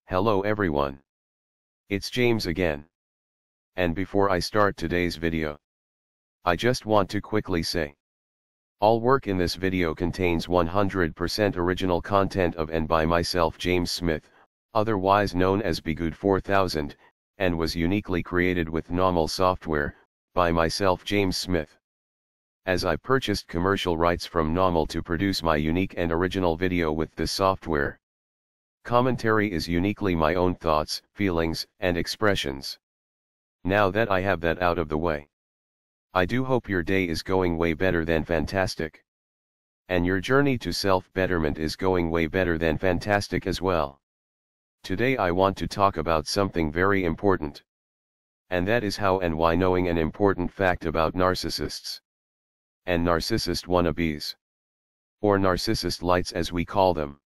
Hello everyone. It's James again. And before I start today's video, I just want to quickly say, all work in this video contains 100% original content of and by myself James Smith, otherwise known as Bgood 4000, and was uniquely created with NAWMAL software, by myself James Smith. As I purchased commercial rights from NAWMAL to produce my unique and original video with this software. Commentary is uniquely my own thoughts, feelings, and expressions. Now that I have that out of the way, I do hope your day is going way better than fantastic. And your journey to self-betterment is going way better than fantastic as well. Today I want to talk about something very important. And that is how and why knowing an important fact about narcissists. And narcissist wannabes. Or narcissist lights as we call them.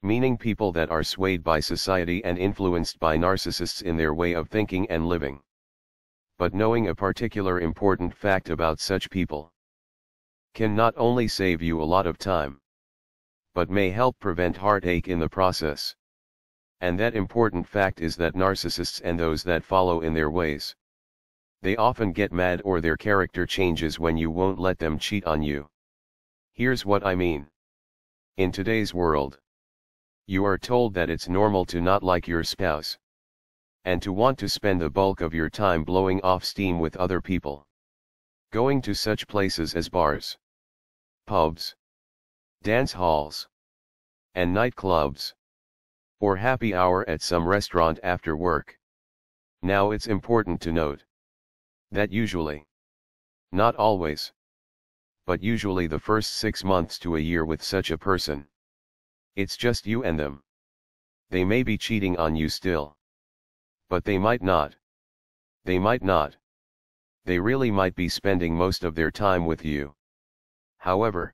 Meaning people that are swayed by society and influenced by narcissists in their way of thinking and living. But knowing a particular important fact about such people can not only save you a lot of time, but may help prevent heartache in the process. And that important fact is that narcissists and those that follow in their ways, they often get mad or their character changes when you won't let them cheat on you. Here's what I mean. In today's world, you are told that it's normal to not like your spouse, and to want to spend the bulk of your time blowing off steam with other people. Going to such places as bars, pubs, dance halls, and nightclubs, or happy hour at some restaurant after work. Now it's important to note that usually, not always, but usually the first 6 months to a year with such a person, it's just you and them. They may be cheating on you still. But they might not. They might not. They really might be spending most of their time with you. However,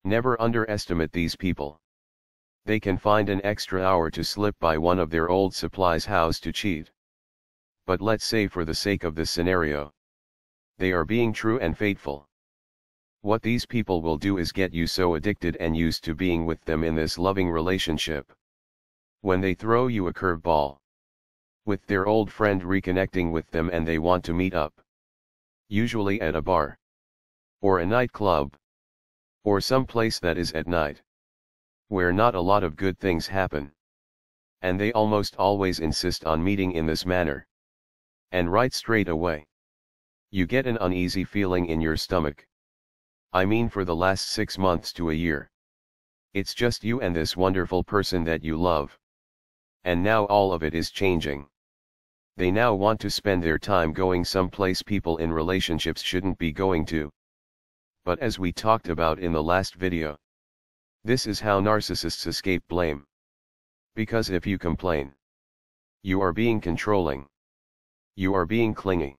never underestimate these people. They can find an extra hour to slip by one of their old supplies house to cheat. But let's say for the sake of this scenario, they are being true and faithful. What these people will do is get you so addicted and used to being with them in this loving relationship. When they throw you a curveball, with their old friend reconnecting with them and they want to meet up, usually at a bar, or a nightclub, or some place that is at night, where not a lot of good things happen. And they almost always insist on meeting in this manner. And right straight away, you get an uneasy feeling in your stomach. I mean for the last 6 months to a year. It's just you and this wonderful person that you love. And now all of it is changing. They now want to spend their time going someplace people in relationships shouldn't be going to. But as we talked about in the last video, this is how narcissists escape blame. Because if you complain, you are being controlling. You are being clingy.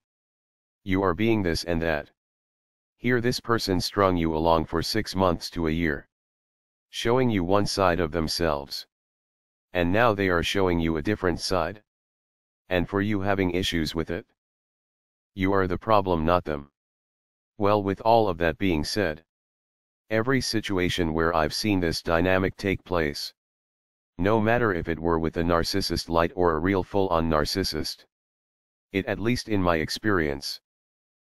You are being this and that. Here this person strung you along for 6 months to a year, showing you one side of themselves. And now they are showing you a different side. And for you having issues with it, you are the problem, not them. Well, with all of that being said, every situation where I've seen this dynamic take place, no matter if it were with a narcissist light or a real full-on narcissist, it, at least in my experience,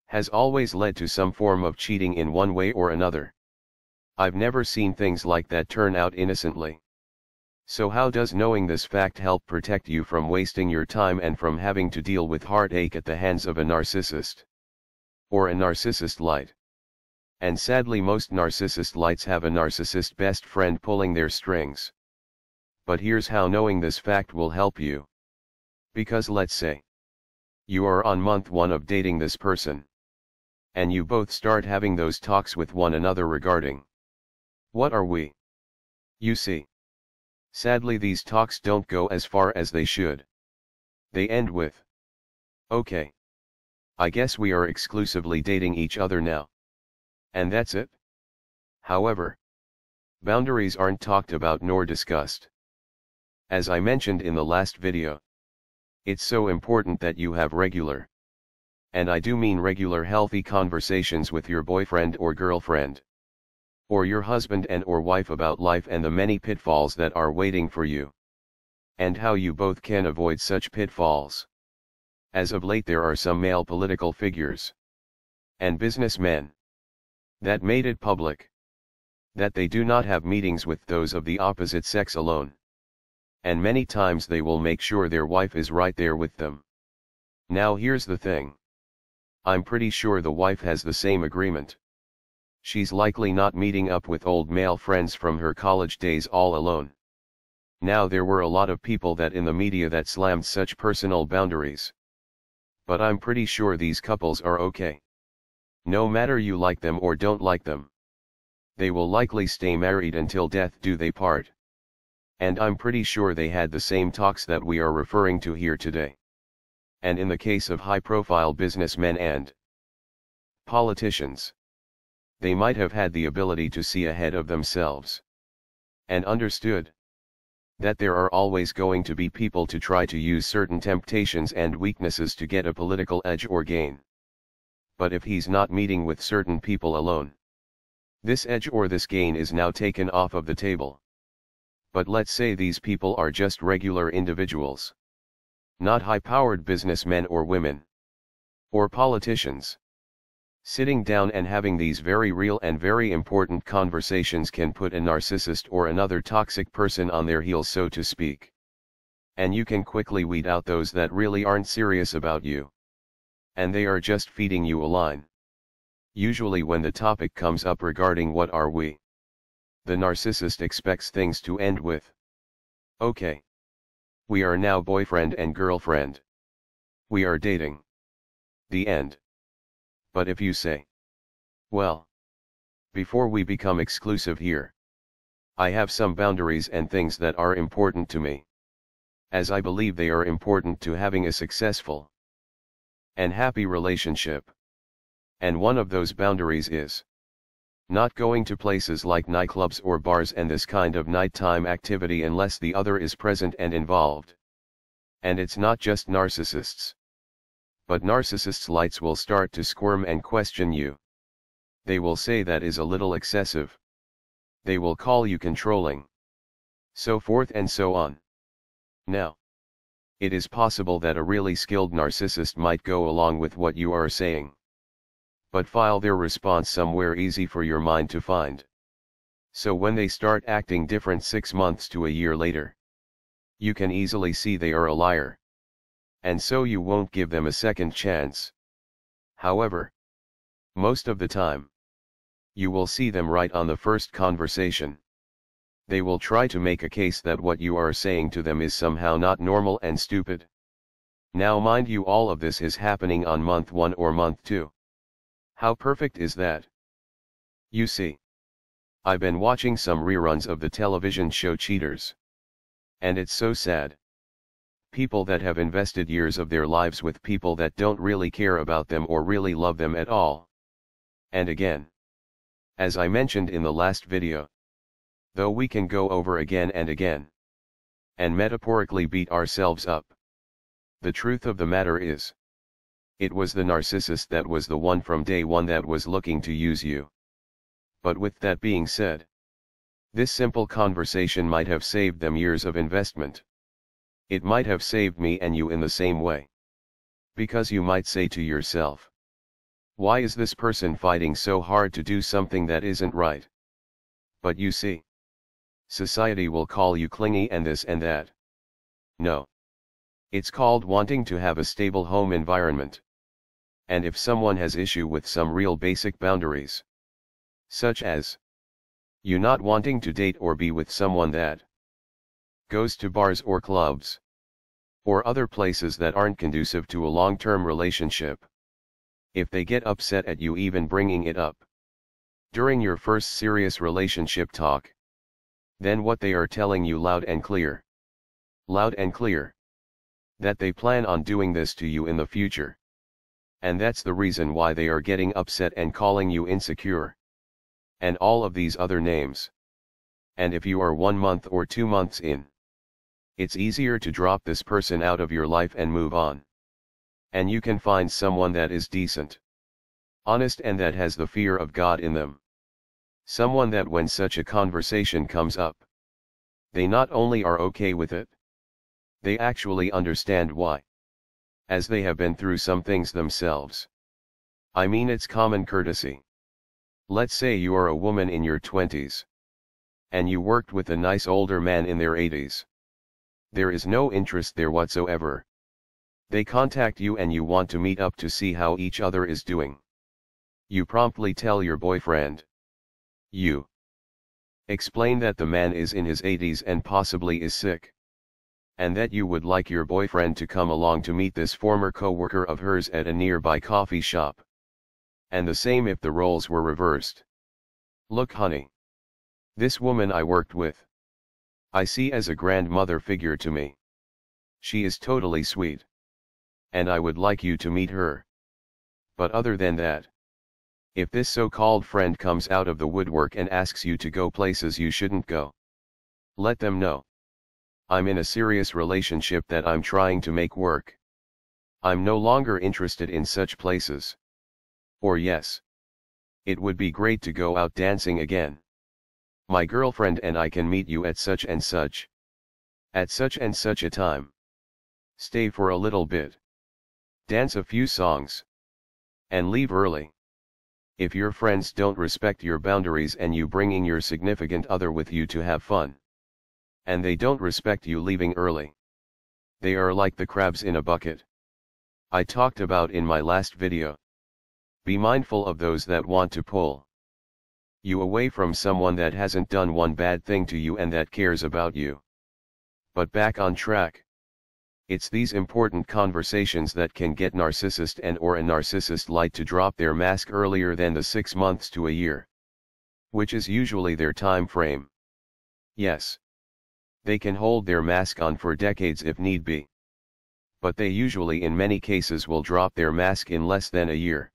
has always led to some form of cheating in one way or another. I've never seen things like that turn out innocently. So how does knowing this fact help protect you from wasting your time and from having to deal with heartache at the hands of a narcissist? Or a narcissist light? And sadly most narcissist lights have a narcissist best friend pulling their strings. But here's how knowing this fact will help you. Because let's say you are on month 1 of dating this person, and you both start having those talks with one another regarding what are we? You see, sadly these talks don't go as far as they should. They end with, okay, I guess we are exclusively dating each other now. And that's it. However, boundaries aren't talked about nor discussed. As I mentioned in the last video, it's so important that you have regular, and I do mean regular healthy conversations with your boyfriend or girlfriend, or your husband and or wife about life and the many pitfalls that are waiting for you. and how you both can avoid such pitfalls. As of late there are some male political figures and businessmen that made it public that they do not have meetings with those of the opposite sex alone. And many times they will make sure their wife is right there with them. Now here's the thing. I'm pretty sure the wife has the same agreement. She's likely not meeting up with old male friends from her college days all alone. Now there were a lot of people that in the media that slammed such personal boundaries. But I'm pretty sure these couples are okay. No matter you like them or don't like them. They will likely stay married until death do they part. And I'm pretty sure they had the same talks that we are referring to here today. And in the case of high-profile businessmen and politicians, they might have had the ability to see ahead of themselves. And understood that there are always going to be people to try to use certain temptations and weaknesses to get a political edge or gain. But if he's not meeting with certain people alone, this edge or this gain is now taken off of the table. But let's say these people are just regular individuals. Not high-powered businessmen or women. Or politicians. Sitting down and having these very real and very important conversations can put a narcissist or another toxic person on their heels, so to speak. And you can quickly weed out those that really aren't serious about you. And they are just feeding you a line. Usually when the topic comes up regarding what are we, the narcissist expects things to end with, okay, we are now boyfriend and girlfriend. We are dating. The end. But if you say, well, before we become exclusive here, I have some boundaries and things that are important to me, as I believe they are important to having a successful and happy relationship. And one of those boundaries is not going to places like nightclubs or bars and this kind of nighttime activity unless the other is present and involved. And it's not just narcissists. But narcissists' lights will start to squirm and question you. They will say that is a little excessive. They will call you controlling. So forth and so on. Now, it is possible that a really skilled narcissist might go along with what you are saying. But file their response somewhere easy for your mind to find. So when they start acting different 6 months to a year later, you can easily see they are a liar. And so you won't give them a second chance. However, most of the time, you will see them right on the first conversation. They will try to make a case that what you are saying to them is somehow not normal and stupid. Now mind you, all of this is happening on month 1 or month 2. How perfect is that? You see, I've been watching some reruns of the television show Cheaters. And it's so sad. People that have invested years of their lives with people that don't really care about them or really love them at all. And again, as I mentioned in the last video, though we can go over again and again, and metaphorically beat ourselves up, the truth of the matter is, it was the narcissist that was the one from day one that was looking to use you. But with that being said, this simple conversation might have saved them years of investment. It might have saved me and you in the same way. Because you might say to yourself, why is this person fighting so hard to do something that isn't right? But you see, society will call you clingy and this and that. No. It's called wanting to have a stable home environment. And if someone has issue with some real basic boundaries, such as you not wanting to date or be with someone that goes to bars or clubs, or other places that aren't conducive to a long-term relationship, if they get upset at you even bringing it up during your first serious relationship talk, then what they are telling you loud and clear, that they plan on doing this to you in the future. And that's the reason why they are getting upset and calling you insecure. And all of these other names. And if you are 1 month or 2 months in, it's easier to drop this person out of your life and move on. And you can find someone that is decent, honest, and that has the fear of God in them. Someone that when such a conversation comes up, they not only are okay with it, They actually understand why. As they have been through some things themselves. I mean, it's common courtesy. Let's say you are a woman in your 20s. And you worked with a nice older man in their 80s. There is no interest there whatsoever. They contact you and you want to meet up to see how each other is doing. You promptly tell your boyfriend. You explain that the man is in his 80s and possibly is sick. And that you would like your boyfriend to come along to meet this former co-worker of hers at a nearby coffee shop. And the same if the roles were reversed. Look, honey. This woman I worked with, I see as a grandmother figure to me. She is totally sweet. And I would like you to meet her. But other than that, if this so-called friend comes out of the woodwork and asks you to go places you shouldn't go, let them know. I'm in a serious relationship that I'm trying to make work. I'm no longer interested in such places. Or yes, it would be great to go out dancing again. My girlfriend and I can meet you at such and such. At such and such a time. Stay for a little bit. Dance a few songs. And leave early. If your friends don't respect your boundaries and you bringing your significant other with you to have fun, and they don't respect you leaving early, they are like the crabs in a bucket. I talked about in my last video. Be mindful of those that want to pull you away from someone that hasn't done one bad thing to you and that cares about you. But back on track. It's these important conversations that can get narcissist and or a narcissist light to drop their mask earlier than the 6 months to a year. Which is usually their time frame. Yes. They can hold their mask on for decades if need be. But they usually in many cases will drop their mask in less than a year.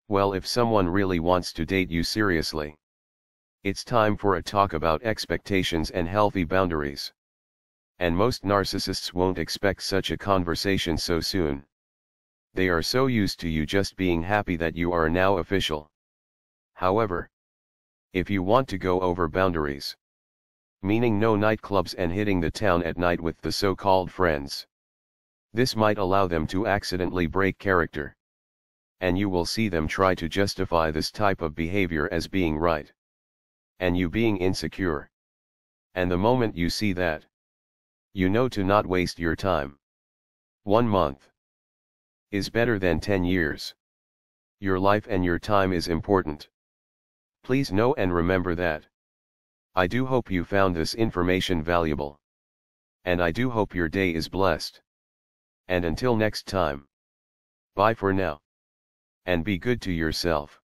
Well, if someone really wants to date you seriously, it's time for a talk about expectations and healthy boundaries. And most narcissists won't expect such a conversation so soon. They are so used to you just being happy that you are now official. However, if you want to go over boundaries, meaning no nightclubs and hitting the town at night with the so-called friends, this might allow them to accidentally break character. And you will see them try to justify this type of behavior as being right. And you being insecure. And the moment you see that, you know to not waste your time. 1 month is better than 10 years. Your life and your time is important. Please know and remember that. I do hope you found this information valuable. And I do hope your day is blessed. And until next time. Bye for now. And be good to yourself.